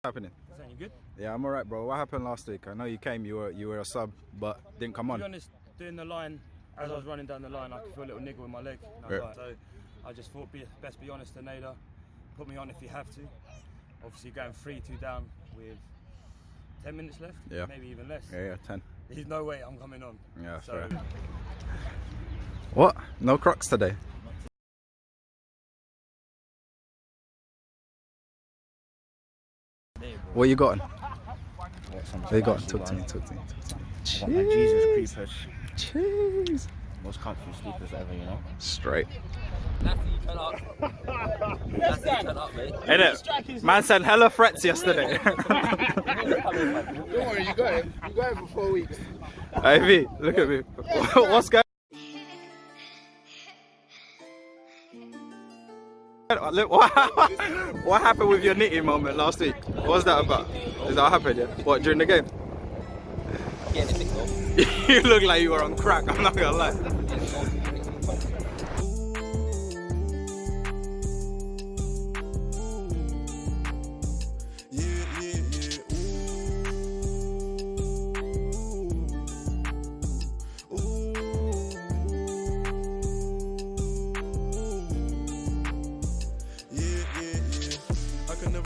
Happening? You good? Yeah, I'm alright, bro. What happened last week? I know you came, you were a sub, but didn't come To on. be honest, doing the line, as I was running down the line, I could feel a little niggle in my leg. So I just thought, best be honest to Nader. Put me on if you have to. Obviously, going 3-2 down with 10 minutes left, maybe even less. Yeah, 10. There's no way I'm coming on. Yeah, so, fair. What? No Crocs today? What you got? What you got? Talk to me. Jesus creepers. Cheese. Most comfy sleepers ever, you know? Straight. Turn up. Turn up, mate. Innit? Man sent hella threats yesterday. Don't worry, you got it. You got it for 4 weeks. Ivy, look at me. What's going on? Look, what happened with your knitting moment last week? What was that about? Is that what happened, yeah? What, during the game? Yeah, the fixed off. You look like you were on crack, I'm not gonna lie.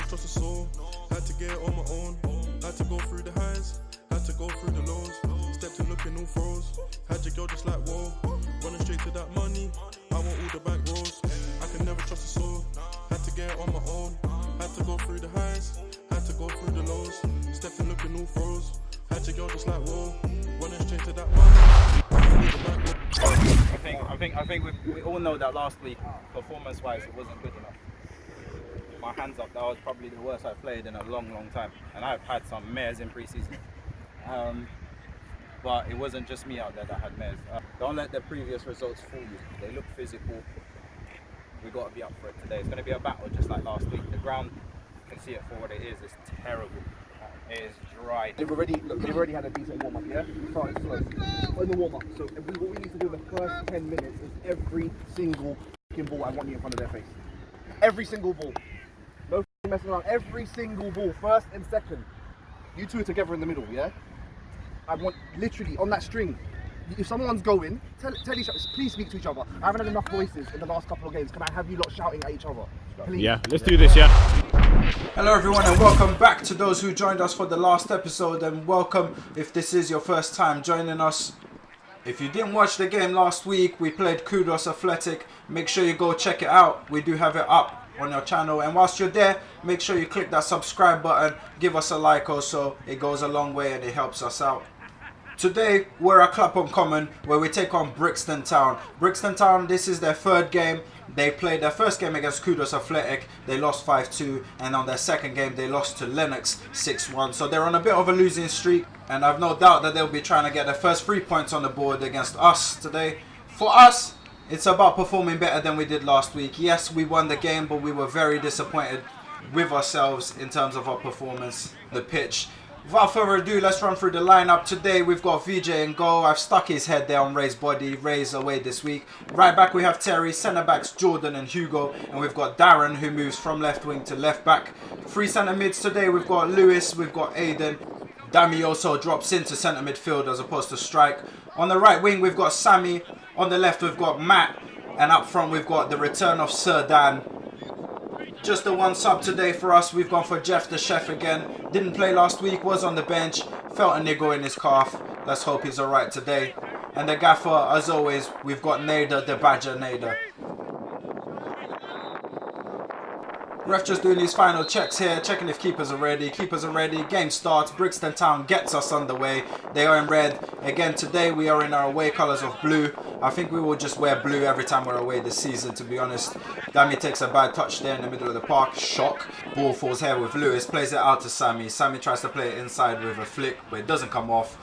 Trust a soul, had to get it on my own, had to go through the highs, had to go through the lows, stepped in looking all froze, had your girl just like whoa, running straight to that money, I want all the bank rolls, I can never trust a soul, had to get it on my own, had to go through the highs, had to go through the lows, stepped in looking all froze, had your girl just like whoa, running straight to that money, I think we all know that last week, performance-wise, it wasn't good enough. My hands up, that was probably the worst I've played in a long time, and I've had some mares in pre-season, but it wasn't just me out there that had mares. Don't let the previous results fool you. They look physical. We got to be up for it today. It's going to be a battle just like last week. The ground, you can see it for what it is. It's terrible. It is dry. They've already had a decent warm-up, yeah? Started slow. In the warm-up, so what we need to do in the first 10 minutes is every single ball I want you in front of their face. Every single ball. No messing around. Every single ball, first and second. You two are together in the middle, yeah? I want literally on that string. If someone's going, tell each other, please speak to each other. I haven't had enough voices in the last couple of games. Can I have you lot shouting at each other? Please. Yeah, let's do this, yeah. Hello everyone and welcome back to those who joined us for the last episode, and welcome if this is your first time joining us. If you didn't watch the game last week, we played Kudos Athletic. Make sure you go check it out. We do have it up on your channel, and whilst you're there, make sure you click that subscribe button, give us a like also. It goes a long way and it helps us out. Today we're at Clapham Common where we take on Brixton Town. Brixton Town, this is their third game. They played their first game against Kudos Athletic, they lost 5-2, and on their second game they lost to Lennox 6-1. So they're on a bit of a losing streak, and I've no doubt that they'll be trying to get their first 3 points on the board against us today. For us, it's about performing better than we did last week. Yes, we won the game, but we were very disappointed with ourselves in terms of our performance, the pitch. Without further ado, let's run through the lineup. Today we've got VJ in goal. I've stuck his head there on Ray's body. Ray's away this week. Right back we have Terry, centre backs Jordan and Hugo, and we've got Darren who moves from left wing to left back. 3 centre mids today, we've got Lewis, we've got Aiden. Dami also drops into centre midfield as opposed to strike. On the right wing we've got Sammy, on the left we've got Matt, and up front we've got the return of Sir Dan. Just the one sub today for us. We've gone for Jeff the chef again. Didn't play last week, was on the bench, felt a niggle in his calf. Let's hope he's alright today. And the gaffer, as always, we've got Nader, the Badger Nader. Ref just doing his final checks here, checking if keepers are ready. Keepers are ready, game starts, Brixton Town gets us underway. They are in red. Again today we are in our away colours of blue. I think we will just wear blue every time we're away this season, to be honest. Dami takes a bad touch there in the middle of the park, shock. Ball falls here with Lewis, plays it out to Sammy. Sammy tries to play it inside with a flick, but it doesn't come off.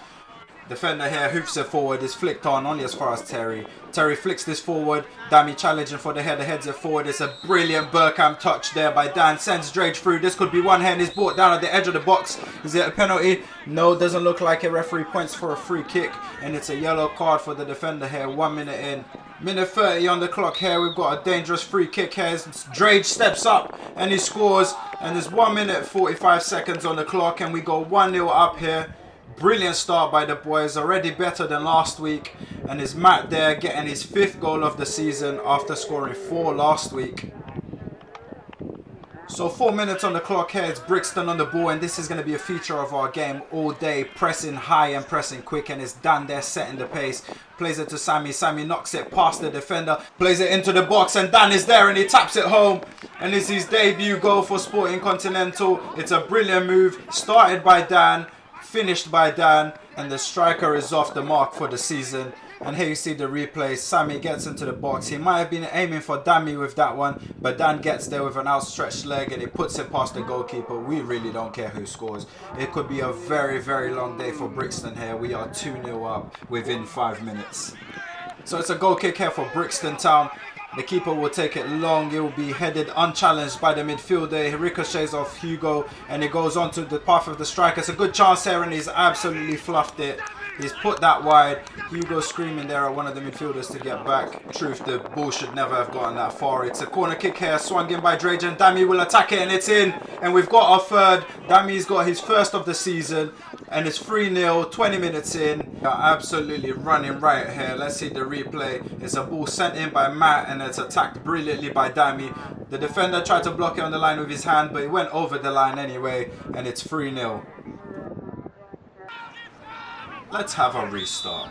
Defender here hoofs it forward, is flicked on only as far as Terry. Terry flicks this forward, Dami challenging for the header, heads it forward. It's a brilliant Burkham touch there by Dan, sends Drage through. This could be one hand, is brought down at the edge of the box. Is it a penalty? No, doesn't look like it. Referee points for a free kick, and it's a yellow card for the defender here. 1 minute in. Minute 30 on the clock here. We've got a dangerous free kick here. Drage steps up and he scores. And there's 1 minute 45 seconds on the clock. And we go 1-0 up here. Brilliant start by the boys. Already better than last week. And it's Matt there getting his 5th goal of the season after scoring 4 last week. So 4 minutes on the clock here. It's Brixton on the ball, and this is going to be a feature of our game all day. Pressing high and pressing quick, and it's Dan there setting the pace. Plays it to Sammy. Sammy knocks it past the defender. Plays it into the box, and Dan is there, and he taps it home. And it's his debut goal for Sporting Continental. It's a brilliant move. Started by Dan, finished by Dan, and the striker is off the mark for the season. And here you see the replay. Sammy gets into the box. He might have been aiming for Dammy with that one, but Dan gets there with an outstretched leg and he puts it past the goalkeeper. We really don't care who scores. It could be a very, very long day for Brixton here. We are 2-0 up within 5 minutes. So it's a goal kick here for Brixton Town. The keeper will take it long. It will be headed unchallenged by the midfielder. He ricochets off Hugo and it goes onto the path of the striker. It's a good chance here and he's absolutely fluffed it. He's put that wide. Hugo screaming there at one of the midfielders to get back. Truth, the ball should never have gotten that far. It's a corner kick here, swung in by Drage, and Dammy will attack it, and it's in. And we've got our third. Dammy's got his first of the season, and it's 3-0, 20 minutes in. They're absolutely running right here. Let's see the replay. It's a ball sent in by Matt, and it's attacked brilliantly by Dammy. The defender tried to block it on the line with his hand, but he went over the line anyway, and it's 3-0. Let's have a restart.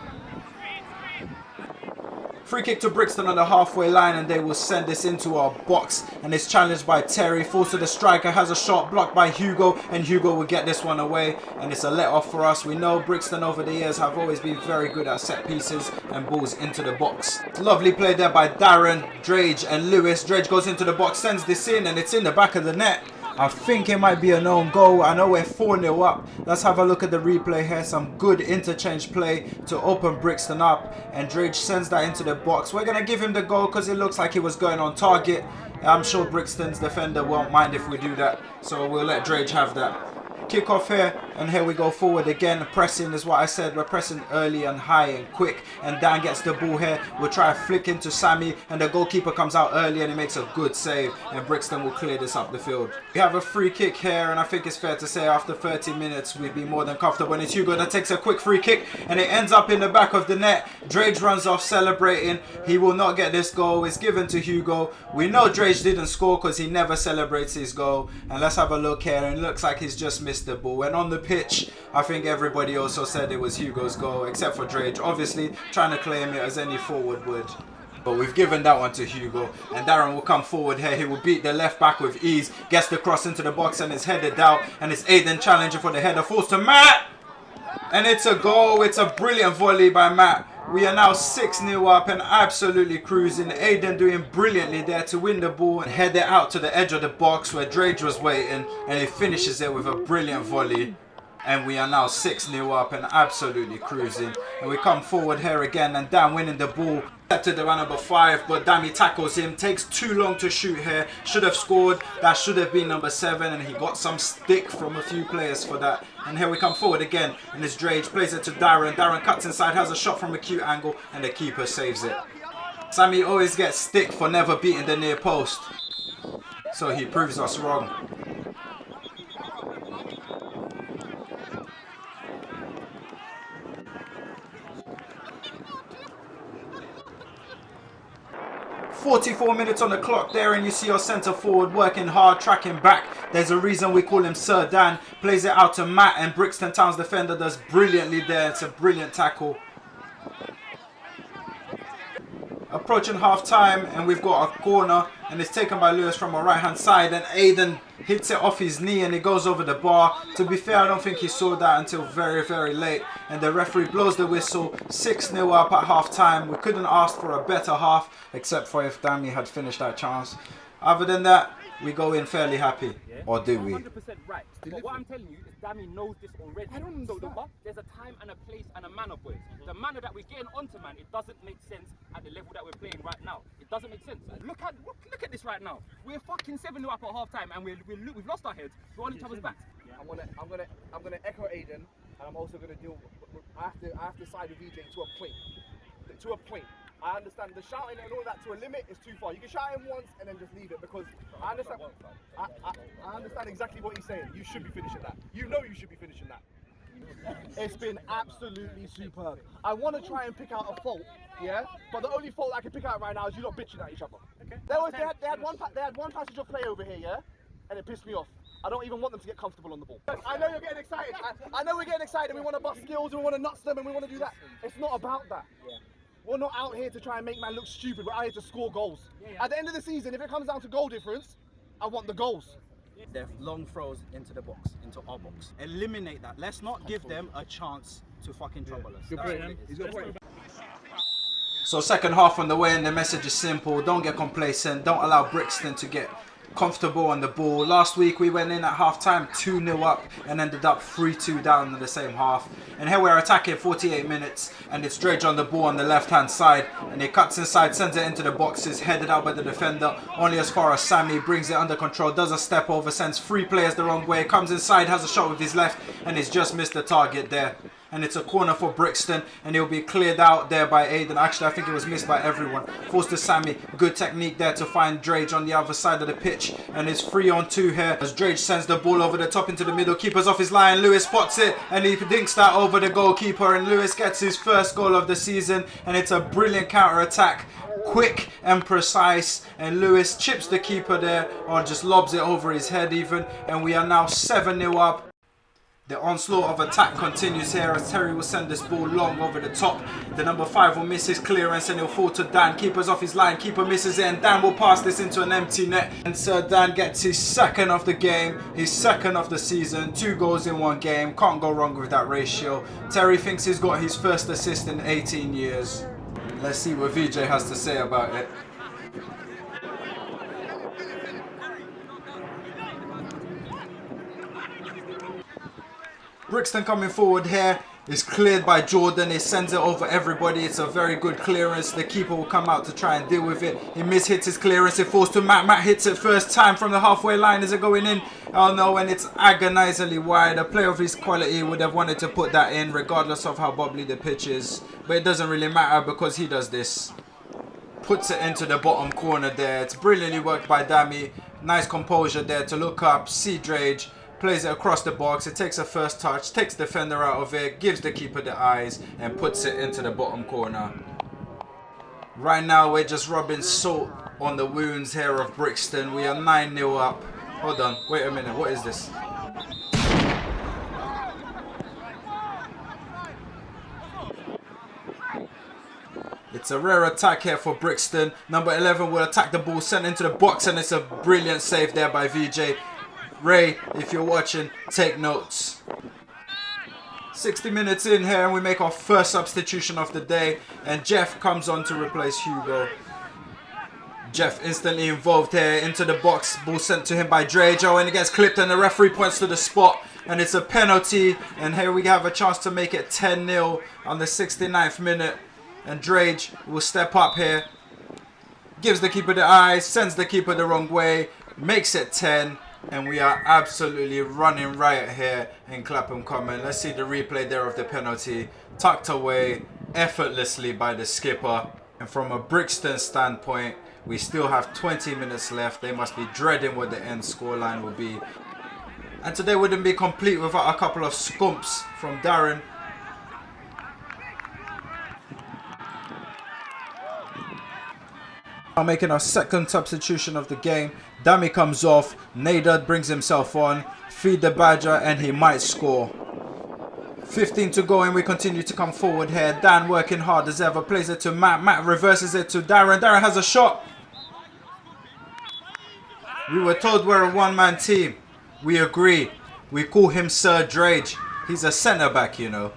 Free kick to Brixton on the halfway line, and they will send this into our box, and it's challenged by Terry. Falls to the striker, has a shot blocked by Hugo, and Hugo will get this one away, and it's a let off for us. We know Brixton over the years have always been very good at set pieces and balls into the box. Lovely play there by Darren, Drage and Lewis. Drage goes into the box, sends this in, and it's in the back of the net. I think it might be a known goal. I know we're 4-0 up. Let's have a look at the replay here. Some good interchange play to open Brixton up. And Drage sends that into the box. We're going to give him the goal because it looks like he was going on target. I'm sure Brixton's defender won't mind if we do that. So we'll let Drage have that. Kick off here, and here we go forward again. Pressing is what I said. We're pressing early and high and quick, and Dan gets the ball here. We'll try a flick into Sammy, and the goalkeeper comes out early and he makes a good save, and Brixton will clear this up the field. We have a free kick here, and I think it's fair to say after 30 minutes we'd be more than comfortable. And it's Hugo that takes a quick free kick, and it ends up in the back of the net. Drage runs off celebrating. He will not get this goal. It's given to Hugo. We know Drage didn't score because he never celebrates his goal. And let's have a look here, and it looks like he's just missed the ball. And on the pitch, I think everybody also said it was Hugo's goal, except for Drage, obviously trying to claim it as any forward would. But we've given that one to Hugo, and Darren will come forward here. He will beat the left back with ease, gets the cross into the box and is headed out, and it's Aiden challenging for the header, falls to Matt, and it's a goal. It's a brilliant volley by Matt. We are now 6-0 up and absolutely cruising. Aiden doing brilliantly there to win the ball and head it out to the edge of the box where Drage was waiting, and he finishes it with a brilliant volley. And we are now 6-0 up and absolutely cruising. And we come forward here again, and Dan winning the ball. Set to the man number 5, but Dammy tackles him. Takes too long to shoot here. Should have scored. That should have been number 7, and he got some stick from a few players for that. And here we come forward again, and it's Drage. Plays it to Darren. Darren cuts inside, has a shot from a cute angle, and the keeper saves it. Sammy always gets stick for never beating the near post. So he proves us wrong. "44 minutes on the clock there, and you see our centre forward working hard, tracking back. There's a reason we call him Sir Dan. Plays it out to Matt, and Brixton Town's defender does brilliantly there. It's a brilliant tackle. Approaching half time, and we've got a corner, and it's taken by Lewis from our right hand side, and Aiden hits it off his knee and it goes over the bar. To be fair, I don't think he saw that until very, very late, and the referee blows the whistle. 6-0 up at half time. We couldn't ask for a better half, except for if Dammy had finished that chance. Other than that, we go in fairly happy. Yeah. Or do we? 100% right. But what I'm telling you is Dammy knows this already. So there's a time and a place and a manner, boys. The manner that we're getting onto, man, it doesn't make sense at the level that we're playing right now. It doesn't make sense. Look at this right now. We're fucking 7-0 up at half time, and we've lost our heads. We're on each other's backs. I'm gonna echo Aiden, and I'm also gonna deal. I have to side with VJ to a point. I understand the shouting and all that to a limit is too far. You can shout him once and then just leave it because I understand. I understand exactly what he's saying. You should be finishing that. You know you should be finishing that. It's been absolutely superb. I want to try and pick out a fault, yeah, but the only fault I can pick out right now is you not bitching at each other. Okay. They had one passage of play over here, yeah, and it pissed me off. I don't even want them to get comfortable on the ball. I know you're getting excited. I know we're getting excited. We want to bust skills and we want to nuts them and we want to do that. It's not about that. Yeah. We're not out here to try and make man look stupid. We're out here to score goals. Yeah. At the end of the season, if it comes down to goal difference, I want the goals. They're long throws into the box, into our box. Eliminate that. Let's not give them a chance to fucking trouble us. That's what it is. So second half on the way, and the message is simple. Don't get complacent. Don't allow Brixton to get comfortable on the ball. Last week we went in at half-time 2-0 up and ended up 3-2 down in the same half. And here we're attacking 48 minutes and it's Drage on the ball on the left-hand side. And he cuts inside, sends it into the boxes, headed out by the defender. Only as far as Sammy, brings it under control, does a step over, sends 3 players the wrong way, comes inside, has a shot with his left and he's just missed the target there. And it's a corner for Brixton and he'll be cleared out there by Aiden. Actually, I think it was missed by everyone. Falls to Sammy. Good technique there to find Drage on the other side of the pitch. And it's 3-on-2 here as Drage sends the ball over the top into the middle. Keeper's off his line. Lewis spots it and he dinks that over the goalkeeper. And Lewis gets his first goal of the season. And it's a brilliant counter-attack. Quick and precise. And Lewis chips the keeper there or just lobs it over his head even. And we are now 7-0 up. The onslaught of attack continues here as Terry will send this ball long over the top. The number 5 will miss his clearance and he'll fall to Dan. Keeper's off his line, keeper misses it and Dan will pass this into an empty net. And Sir Dan gets his second of the game, his second of the season. 2 goals in 1 game, can't go wrong with that ratio. Terry thinks he's got his first assist in 18 years. Let's see what VJ has to say about it. Brixton coming forward here is cleared by Jordan. He sends it over everybody. It's a very good clearance. The keeper will come out to try and deal with it. He mishits his clearance. It falls to Matt. Matt hits it first time from the halfway line. Is it going in? Oh no, and it's agonizingly wide. A player of his quality would have wanted to put that in regardless of how bubbly the pitch is. But it doesn't really matter because he does this. Puts it into the bottom corner there. It's brilliantly worked by Dami. Nice composure there to look up, see Drage. Plays it across the box, it takes a first touch, takes the defender out of it, gives the keeper the eyes and puts it into the bottom corner. Right now we're just rubbing salt on the wounds here of Brixton. We are 9-0 up. Hold on, wait a minute, what is this? It's a rare attack here for Brixton. Number 11 will attack the ball, sent into the box and it's a brilliant save there by VJ. Ray, if you're watching, take notes. 60 minutes in here and we make our first substitution of the day and Jeff comes on to replace Hugo. Jeff instantly involved here into the box, ball sent to him by Drage and it gets clipped and the referee points to the spot and it's a penalty and here we have a chance to make it 10-0 on the 69th minute and Drage will step up here, gives the keeper the eyes, sends the keeper the wrong way, makes it 10. And we are absolutely running riot here in Clapham Common. Let's see the replay there of the penalty. Tucked away effortlessly by the skipper. And from a Brixton standpoint, we still have 20 minutes left. They must be dreading what the end scoreline will be. And today wouldn't be complete without a couple of scumps from Darren. Making our second substitution of the game. Dami comes off, Nadad brings himself on, feed the Badger and he might score. 15 to go and we continue to come forward here. Dan working hard as ever, plays it to Matt. Matt reverses it to Darren. Darren has a shot. We were told we're a one-man team. We agree. We call him Sir Drage. He's a centre-back, you know.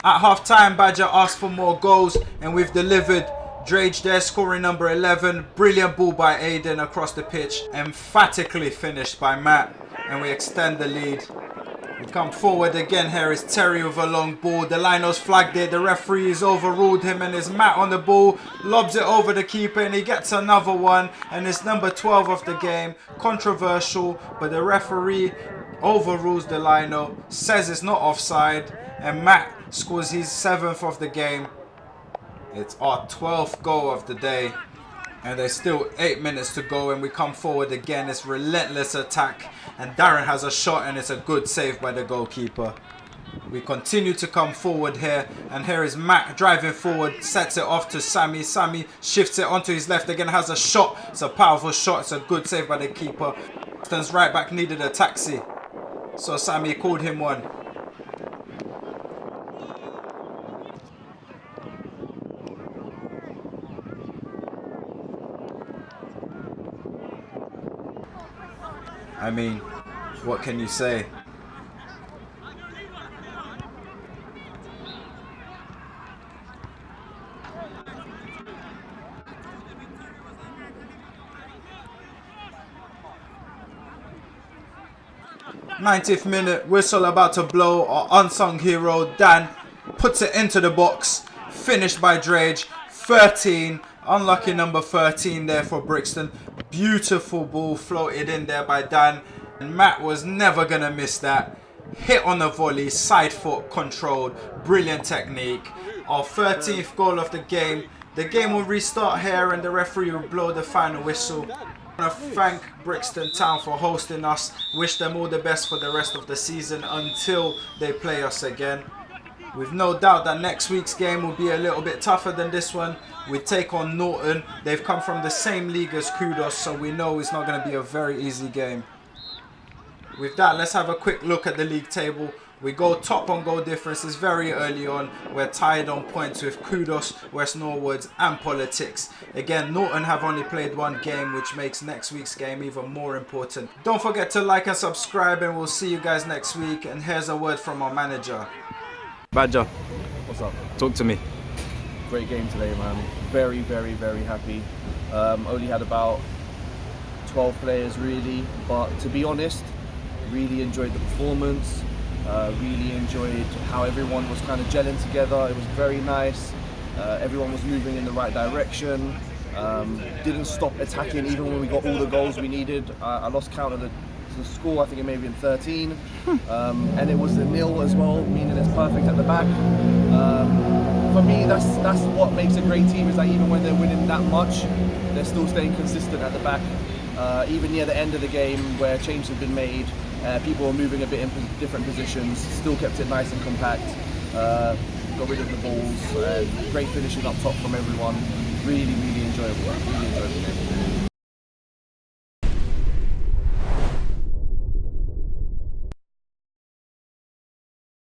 At half-time, Badger asked for more goals and we've delivered. Drage there scoring number 11. Brilliant ball by Aiden across the pitch. Emphatically finished by Matt. And we extend the lead. We come forward again. Here is Terry with a long ball. The Lino's flagged it. The referee has overruled him and it's Matt on the ball. Lobs it over the keeper and he gets another one. And it's number 12 of the game. Controversial. But the referee overrules the Lino. Says it's not offside. And Matt scores his 7th of the game. It's our 12th goal of the day. And there's still 8 minutes to go, and we come forward again. It's relentless attack, and Darren has a shot, and it's a good save by the goalkeeper. We continue to come forward here, and here is Matt driving forward, sets it off to Sammy. Sammy shifts it onto his left again, has a shot. It's a powerful shot. It's a good save by the keeper. Brixton's right back needed a taxi, so Sammy called him one. I mean, what can you say? '90th minute, whistle about to blow. Our unsung hero Dan puts it into the box. Finished by Drage. 13. Unlucky number 13 there for Brixton. Beautiful ball floated in there by Dan. And Matt was never going to miss that. Hit on the volley, side foot controlled. Brilliant technique. Our 13th goal of the game. The game will restart here and the referee will blow the final whistle. I want to thank Brixton Town for hosting us. Wish them all the best for the rest of the season until they play us again. With no doubt that next week's game will be a little bit tougher than this one. We take on Norton. They've come from the same league as Kudos, so we know it's not going to be a very easy game. With that, let's have a quick look at the league table. We go top on goal differences very early on. We're tied on points with Kudos, West Norwoods and Politics. Again, Norton have only played one game, which makes next week's game even more important. Don't forget to like and subscribe, and we'll see you guys next week. And here's a word from our manager. Badger, What's up? talk to me. Great game today, man. Very, very, very happy. Only had about 12 players really, but to be honest, really enjoyed the performance. Really enjoyed how everyone was kind of gelling together. It was very nice. Everyone was moving in the right direction. Didn't stop attacking even when we got all the goals we needed. I lost count of the score. I think it may have been 13. And it was the nil as well, meaning it's perfect at the back. For me, that's what makes a great team, is that even when they're winning that much, they're still staying consistent at the back. Even near the end of the game, where changes have been made, people were moving a bit in different positions, still kept it nice and compact, got rid of the balls, great finishing up top from everyone. Really, really enjoyable. Really enjoyable game.